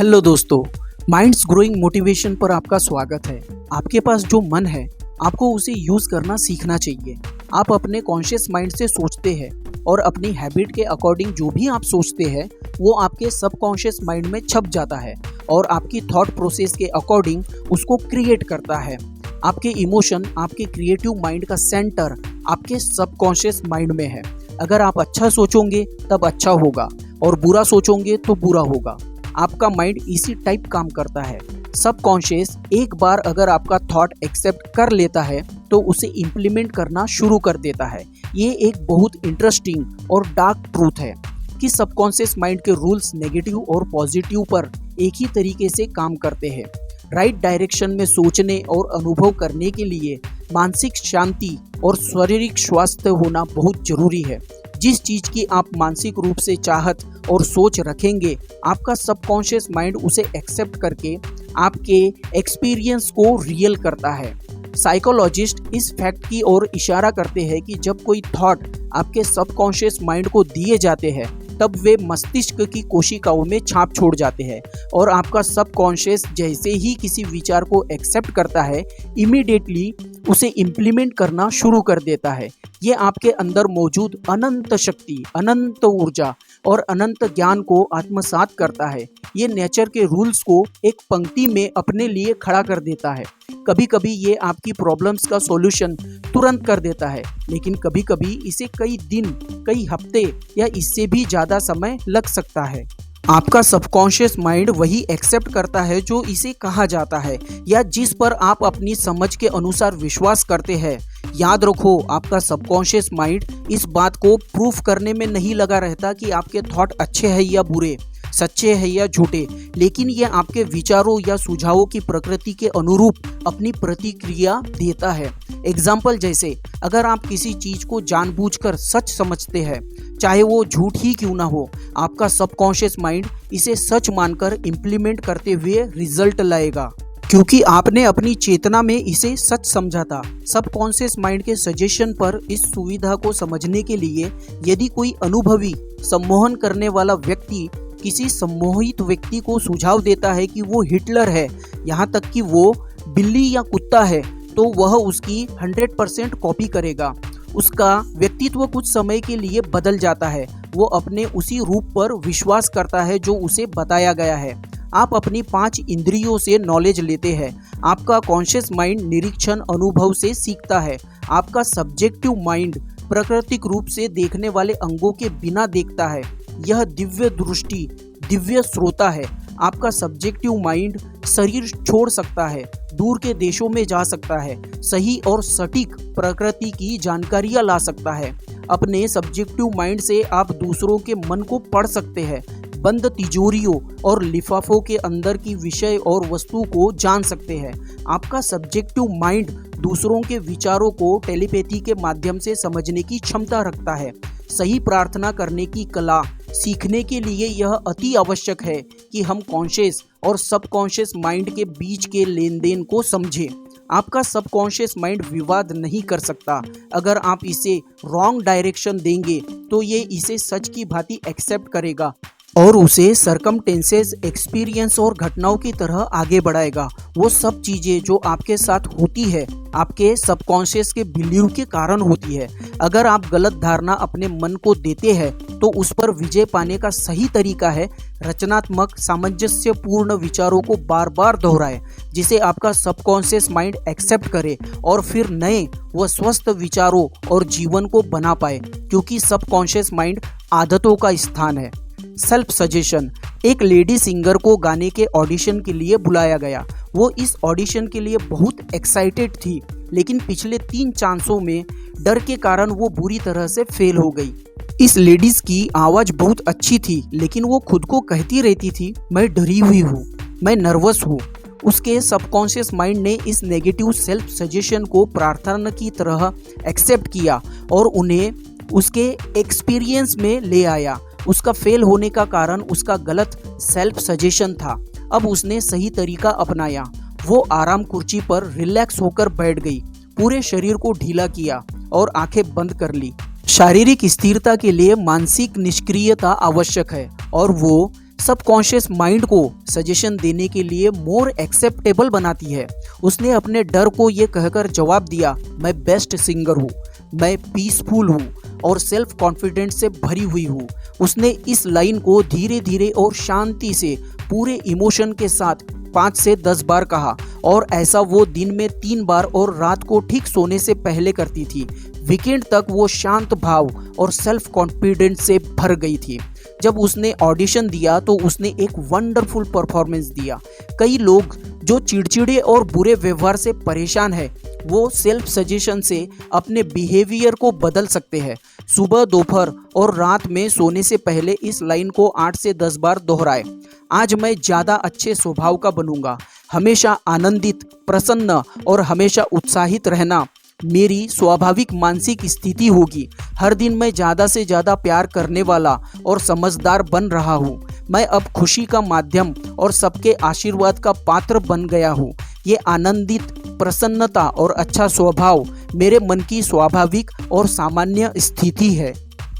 Hello दोस्तों, minds growing motivation पर आपका स्वागत है। आपके पास जो मन है आपको उसे यूज करना सीखना चाहिए। आप अपने कॉन्शियस माइंड से सोचते हैं और अपनी हैबिट के अकॉर्डिंग जो भी आप सोचते हैं वो आपके सबकॉन्शियस माइंड में छप जाता है और आपकी थॉट प्रोसेस के अकॉर्डिंग उसको क्रिएट करता है। आपके इमोशन, आपके क्रिएटिव माइंड का सेंटर आपके सबकॉन्शियस माइंड में है। अगर आप अच्छा सोचोगे तब अच्छा होगा और बुरा सोचोगे तो बुरा होगा। आपका माइंड इसी टाइप काम करता है। सबकॉन्शियस एक बार अगर आपका थॉट एक्सेप्ट कर लेता है तो उसे इम्प्लीमेंट करना शुरू कर देता है। ये एक बहुत इंटरेस्टिंग और डार्क ट्रूथ है कि सबकॉन्शियस माइंड के रूल्स नेगेटिव और पॉजिटिव पर एक ही तरीके से काम करते हैं। राइट डायरेक्शन में सोचने और अनुभव करने के लिए मानसिक शांति और शारीरिक स्वास्थ्य होना बहुत जरूरी है। जिस चीज की आप मानसिक रूप से चाहत और सोच रखेंगे, आपका सबकॉन्शियस माइंड उसे एक्सेप्ट करके आपके एक्सपीरियंस को रियल करता है। साइकोलॉजिस्ट इस फैक्ट की ओर इशारा करते हैं कि जब कोई थॉट आपके सबकॉन्शियस माइंड को दिए जाते हैं तब वे मस्तिष्क की कोशिकाओं में छाप छोड़ जाते हैं और आपका सबकॉन्शियस जैसे ही किसी विचार को एक्सेप्ट करता है, इमीडिएटली उसे इम्प्लीमेंट करना शुरू कर देता है। ये आपके अंदर मौजूद अनंत शक्ति, अनंत ऊर्जा और अनंत ज्ञान को आत्मसात करता है। ये नेचर के रूल्स को एक पंक्ति में अपने लिए खड़ा कर देता है। कभी कभी ये आपकी प्रॉब्लम्स का सॉल्यूशन तुरंत कर देता है, लेकिन कभी कभी इसे कई दिन, कई हफ्ते या इससे भी ज़्यादा समय लग सकता है। आपका सबकॉन्शियस माइंड वही एक्सेप्ट करता है जो इसे कहा जाता है या जिस पर आप अपनी समझ के अनुसार विश्वास करते हैं। याद रखो, आपका सबकॉन्शियस माइंड इस बात को प्रूफ करने में नहीं लगा रहता कि आपके थॉट अच्छे हैं या बुरे, सच्चे हैं या झूठे, लेकिन यह आपके विचारों या सुझावों की प्रकृति के अनुरूप अपनी प्रतिक्रिया देता है। एग्जाम्पल जैसे, अगर आप किसी चीज को जानबूझकर सच समझते हैं, चाहे वो झूठ ही क्यों ना हो, आपका सबकॉन्शियस माइंड इसे सच मानकर इम्प्लीमेंट करते हुए रिजल्ट लाएगा, क्योंकि आपने अपनी चेतना में इसे सच समझा था। सबकॉन्शियस माइंड के सजेशन पर इस सुविधा को समझने के लिए, यदि कोई अनुभवी सम्मोहन करने वाला व्यक्ति किसी सम्मोहित व्यक्ति को सुझाव देता है कि वो हिटलर है, यहाँ तक कि वो बिल्ली या कुत्ता है, तो वह उसकी 100% कॉपी करेगा। उसका व्यक्तित्व कुछ समय के लिए बदल जाता है। वो अपने उसी रूप पर विश्वास करता है जो उसे बताया गया है। आप अपनी 5 इंद्रियों से नॉलेज लेते हैं। आपका कॉन्शियस माइंड निरीक्षण अनुभव से सीखता है। आपका सब्जेक्टिव माइंड प्राकृतिक रूप से देखने वाले अंगों के बिना देखता है। यह दिव्य दृष्टि, दिव्य श्रोता है। आपका सब्जेक्टिव माइंड शरीर छोड़ सकता है, दूर के देशों में जा सकता है, सही और सटीक प्रकृति की जानकारियां ला सकता है। अपने सब्जेक्टिव माइंड से आप दूसरों के मन को पढ़ सकते हैं, बंद तिजोरियों और लिफाफों के अंदर की विषय और वस्तु को जान सकते हैं। आपका सब्जेक्टिव माइंड दूसरों के विचारों को टेलीपैथी के माध्यम से समझने की क्षमता रखता है। सही प्रार्थना करने की कला सीखने के लिए यह अति आवश्यक है कि हम कॉन्शियस और सबकॉन्शियस माइंड के बीच के लेन देन को समझें। आपका सबकॉन्शियस माइंड विवाद नहीं कर सकता। अगर आप इसे रॉन्ग डायरेक्शन देंगे तो ये इसे सच की भांति एक्सेप्ट करेगा और उसे सरकमटेंसेस, एक्सपीरियंस और घटनाओं की तरह आगे बढ़ाएगा। वो सब चीज़ें जो आपके साथ होती है आपके सबकॉन्शियस के बिलीव के कारण होती है। अगर आप गलत धारणा अपने मन को देते हैं तो उस पर विजय पाने का सही तरीका है रचनात्मक, सामंजस्यपूर्ण विचारों को बार बार दोहराएं, जिसे आपका सबकॉन्शियस माइंड एक्सेप्ट करे और फिर नए व स्वस्थ विचारों और जीवन को बना पाए, क्योंकि सबकॉन्शियस माइंड आदतों का स्थान है। Self suggestion. एक लेडी सिंगर को गाने के ऑडिशन के लिए बुलाया गया। वो इस ऑडिशन के लिए बहुत एक्साइटेड थी, लेकिन पिछले 3 चांसों में डर के कारण वो बुरी तरह से फेल हो गई। इस लेडीज की आवाज़ बहुत अच्छी थी, लेकिन वो खुद को कहती रहती थी, मैं डरी हुई हूँ, मैं नर्वस हूँ। उसके सबकॉन्शियस माइंड ने इस नेगेटिव सेल्फ सजेशन को प्रार्थना की तरह एक्सेप्ट किया और उन्हें उसके एक्सपीरियंस में ले आया। उसका फेल होने का कारण उसका गलत सेल्फ सजेशन था। अब उसने सही तरीका अपनाया। वो आराम कुर्सी पर रिलैक्स होकर बैठ गई, पूरे शरीर को ढीला किया और आंखें बंद कर ली। शारीरिक स्थिरता के लिए मानसिक निष्क्रियता आवश्यक है और वो सबकॉन्शियस माइंड को सजेशन देने के लिए मोर एक्सेप्टेबल बनाती है। उसने अपने डर को ये कहकर जवाब दिया, मैं बेस्ट सिंगर हूँ, मैं पीसफुल हूँ और सेल्फ कॉन्फिडेंस से भरी हुई हूँ। उसने इस लाइन को धीरे धीरे और शांति से पूरे इमोशन के साथ 5 से 10 बार कहा और ऐसा वो दिन में 3 बार और रात को ठीक सोने से पहले करती थी। वीकेंड तक वो शांत भाव और सेल्फ कॉन्फिडेंस से भर गई थी। जब उसने ऑडिशन दिया तो उसने एक वंडरफुल परफॉर्मेंस दिया। कई लोग जो चिड़चिड़े और बुरे व्यवहार से परेशान है वो सेल्फ सजेशन से अपने बिहेवियर को बदल सकते हैं। सुबह, दोपहर और रात में सोने से पहले इस लाइन को 8 से 10 बार दोहराए। आज मैं ज़्यादा अच्छे स्वभाव का बनूंगा, हमेशा आनंदित, प्रसन्न और हमेशा उत्साहित रहना मेरी स्वाभाविक मानसिक स्थिति होगी। हर दिन मैं ज़्यादा से ज़्यादा प्यार करने वाला और समझदार बन रहा हूँ। मैं अब खुशी का माध्यम और सबके आशीर्वाद का पात्र बन गया हूँ। ये आनंदित, प्रसन्नता और अच्छा स्वभाव मेरे मन की स्वाभाविक और सामान्य स्थिति है।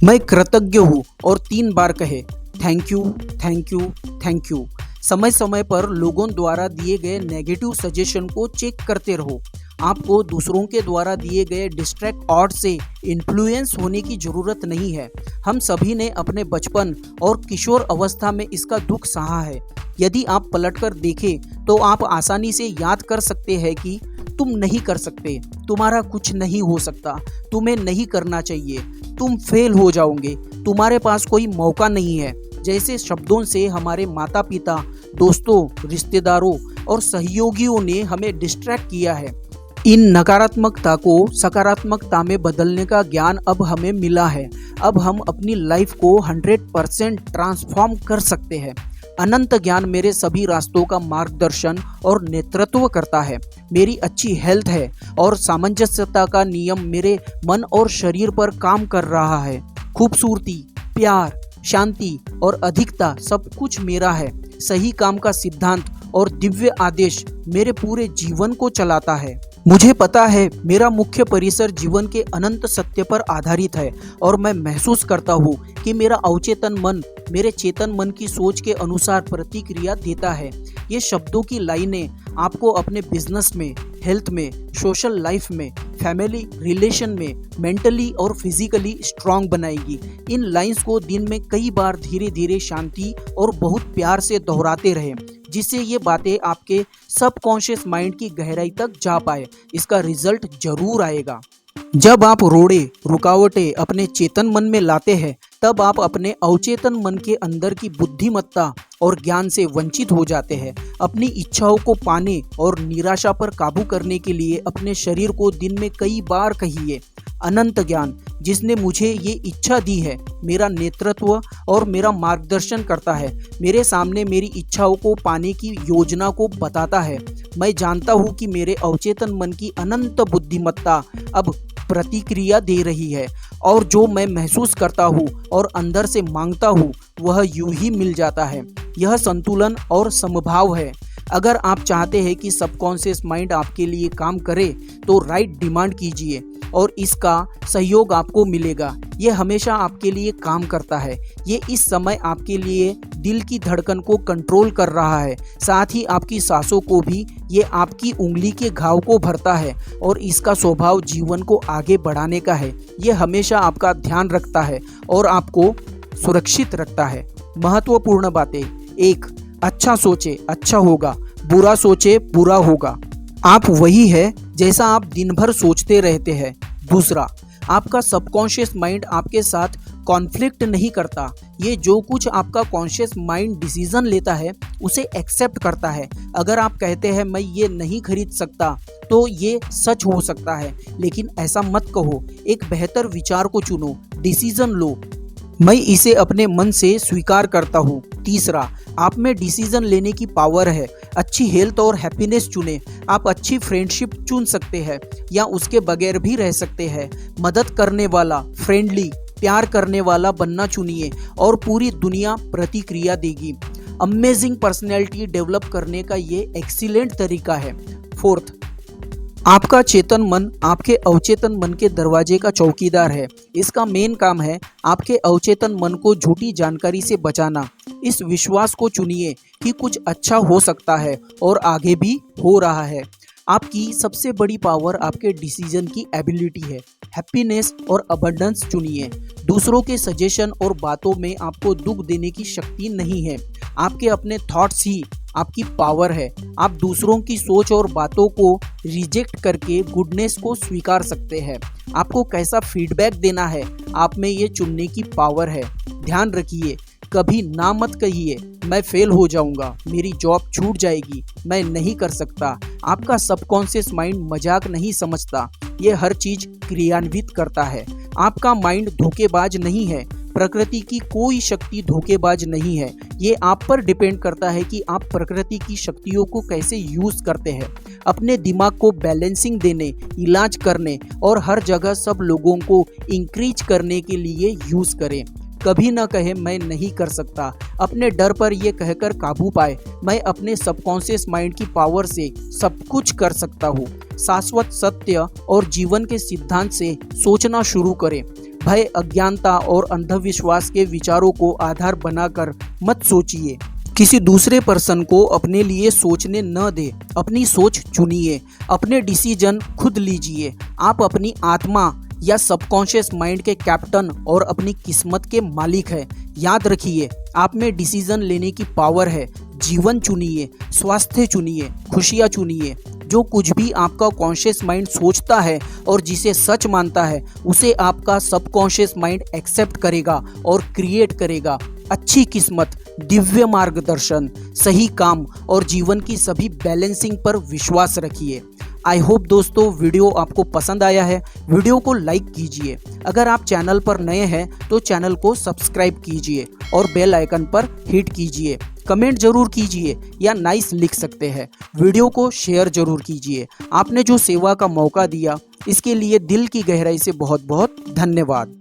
मैं कृतज्ञ हूँ और 3 बार कहे, thank you, thank you, thank you. समय समय पर लोगों द्वारा दिए गए नेगेटिव सजेशन को चेक करते रहो। आपको दूसरों के द्वारा दिए गए डिस्ट्रैक्ट ऑड से इन्फ्लुएंस होने की ज़रूरत नहीं है। हम सभी ने अपने बचपन और किशोर अवस्था में इसका दुख सहा है। यदि आप पलटकर देखें तो आप आसानी से याद कर सकते हैं कि तुम नहीं कर सकते, तुम्हारा कुछ नहीं हो सकता, तुम्हें नहीं करना चाहिए, तुम फेल हो जाओगे, तुम्हारे पास कोई मौका नहीं है जैसे शब्दों से हमारे माता पिता, दोस्तों, रिश्तेदारों और सहयोगियों ने हमें डिस्ट्रैक्ट किया है। इन नकारात्मकता को सकारात्मकता में बदलने का ज्ञान अब हमें मिला है। अब हम अपनी लाइफ को 100% ट्रांसफॉर्म कर सकते हैं। अनंत ज्ञान मेरे सभी रास्तों का मार्गदर्शन और नेतृत्व करता है। मेरी अच्छी हेल्थ है और सामंजस्यता का नियम मेरे मन और शरीर पर काम कर रहा है। खूबसूरती, प्यार, शांति और अधिकता सब कुछ मेरा है। सही काम का सिद्धांत और दिव्य आदेश मेरे पूरे जीवन को चलाता है। मुझे पता है मेरा मुख्य परिसर जीवन के अनंत सत्य पर आधारित है और मैं महसूस करता हूँ कि मेरा अवचेतन मन मेरे चेतन मन की सोच के अनुसार प्रतिक्रिया देता है। ये शब्दों की लाइनें आपको अपने बिजनेस में, हेल्थ में, सोशल लाइफ में, फैमिली रिलेशन में मेंटली और फिजिकली स्ट्रांग बनाएगी। इन लाइंस को दिन में कई बार धीरे धीरे शांति और बहुत प्यार से दोहराते रहें जिससे ये बातें आपके सबकॉन्शियस माइंड की गहराई तक जा पाए। इसका रिजल्ट जरूर आएगा। जब आप रोड़े, रुकावटें अपने चेतन मन में लाते हैं तब आप अपने अवचेतन मन के अंदर की बुद्धिमत्ता और ज्ञान से वंचित हो जाते हैं। अपनी इच्छाओं को पाने और निराशा पर काबू करने के लिए अपने शरीर को दिन में कई बार कहिए, अनंत ज्ञान जिसने मुझे ये इच्छा दी है मेरा नेतृत्व और मेरा मार्गदर्शन करता है, मेरे सामने मेरी इच्छाओं को पाने की योजना को बताता है। मैं जानता हूँ कि मेरे अवचेतन मन की अनंत बुद्धिमत्ता अब प्रतिक्रिया दे रही है और जो मैं महसूस करता हूँ और अंदर से मांगता हूँ वह यूं ही मिल जाता है। यह संतुलन और समभाव है। अगर आप चाहते हैं कि सबकॉन्शियस माइंड आपके लिए काम करे तो राइट डिमांड कीजिए और इसका सहयोग आपको मिलेगा। ये हमेशा आपके लिए काम करता है। ये इस समय आपके लिए दिल की धड़कन को कंट्रोल कर रहा है, साथ ही आपकी सांसों को भी। ये आपकी उंगली के घाव को भरता है और इसका स्वभाव जीवन को आगे बढ़ाने का है। ये हमेशा आपका ध्यान रखता है और आपको सुरक्षित रखता है। महत्वपूर्ण बातें: 1. अच्छा सोचे अच्छा होगा, बुरा सोचे बुरा होगा। आप वही है जैसा आप दिन भर सोचते रहते हैं। 2. आपका सबकॉन्शियस माइंड आपके साथ कॉन्फ्लिक्ट नहीं करता। ये जो कुछ आपका कॉन्शियस माइंड डिसीजन लेता है उसे एक्सेप्ट करता है। अगर आप कहते हैं मैं ये नहीं खरीद सकता तो ये सच हो सकता है, लेकिन ऐसा मत कहो। एक बेहतर विचार को चुनो, डिसीजन लो, मैं इसे अपने मन से स्वीकार करता हूँ। 3. आप में डिसीजन लेने की पावर है। अच्छी हेल्थ और हैप्पीनेस चुने। आप अच्छी फ्रेंडशिप चुन सकते हैं या उसके बगैर भी रह सकते हैं। मदद करने वाला, फ्रेंडली, प्यार करने वाला बनना चुनिए और पूरी दुनिया प्रतिक्रिया देगी। अमेजिंग पर्सनैलिटी डेवलप करने का ये एक्सीलेंट तरीका है। 4. आपका चेतन मन आपके अवचेतन मन के दरवाजे का चौकीदार है। इसका मेन काम है आपके अवचेतन मन को झूठी जानकारी से बचाना। इस विश्वास को चुनिए कि कुछ अच्छा हो सकता है और आगे भी हो रहा है। आपकी सबसे बड़ी पावर आपके डिसीजन की एबिलिटी है। हैप्पीनेस और अबंडेंस चुनिए। दूसरों के सजेशन और बातों में आपको दुख देने की शक्ति नहीं है। आपके अपने थॉट्स ही आपकी पावर है। आप दूसरों की सोच और बातों को रिजेक्ट करके गुडनेस को स्वीकार सकते हैं। आपको कैसा फीडबैक देना है, आप में ये चुनने की पावर है। ध्यान रखिए, कभी ना मत कहिए मैं फेल हो जाऊंगा, मेरी जॉब छूट जाएगी, मैं नहीं कर सकता। आपका सबकॉन्शियस माइंड मजाक नहीं समझता, ये हर चीज क्रियान्वित करता है। आपका माइंड धोखेबाज नहीं है। प्रकृति की कोई शक्ति धोखेबाज नहीं है। ये आप पर डिपेंड करता है कि आप प्रकृति की शक्तियों को कैसे यूज करते हैं। अपने दिमाग को बैलेंसिंग देने, इलाज करने और हर जगह सब लोगों को इंक्रीज करने के लिए यूज करें। कभी ना कहे मैं नहीं कर सकता। अपने डर पर यह कहकर काबू पाए, मैं अपने सबकॉन्शियस माइंड की पावर से सब कुछ कर सकता हूँ। शाश्वत सत्य और जीवन के सिद्धांत से सोचना शुरू करें। भय, अज्ञानता और अंधविश्वास के विचारों को आधार बनाकर मत सोचिए। किसी दूसरे पर्सन को अपने लिए सोचने न दे। अपनी सोच चुनिए। अपने डिसीजन खुद लीजिए। आप अपनी आत्मा या सबकॉन्शियस माइंड के कैप्टन और अपनी किस्मत के मालिक हैं। याद रखिए, आप में डिसीजन लेने की पावर है। जीवन चुनिए, स्वास्थ्य चुनिए, खुशियाँ चुनिए। जो कुछ भी आपका कॉन्शियस माइंड सोचता है और जिसे सच मानता है, उसे आपका सबकॉन्शियस माइंड एक्सेप्ट करेगा और क्रिएट करेगा। अच्छी किस्मत, दिव्य मार्गदर्शन, सही काम और जीवन की सभी बैलेंसिंग पर विश्वास रखिए। आई होप दोस्तों वीडियो आपको पसंद आया है। वीडियो को लाइक कीजिए। अगर आप चैनल पर नए हैं तो चैनल को सब्सक्राइब कीजिए और बेल आइकन पर हिट कीजिए। कमेंट जरूर कीजिए या नाइस लिख सकते हैं। वीडियो को शेयर जरूर कीजिए। आपने जो सेवा का मौका दिया इसके लिए दिल की गहराई से बहुत बहुत धन्यवाद।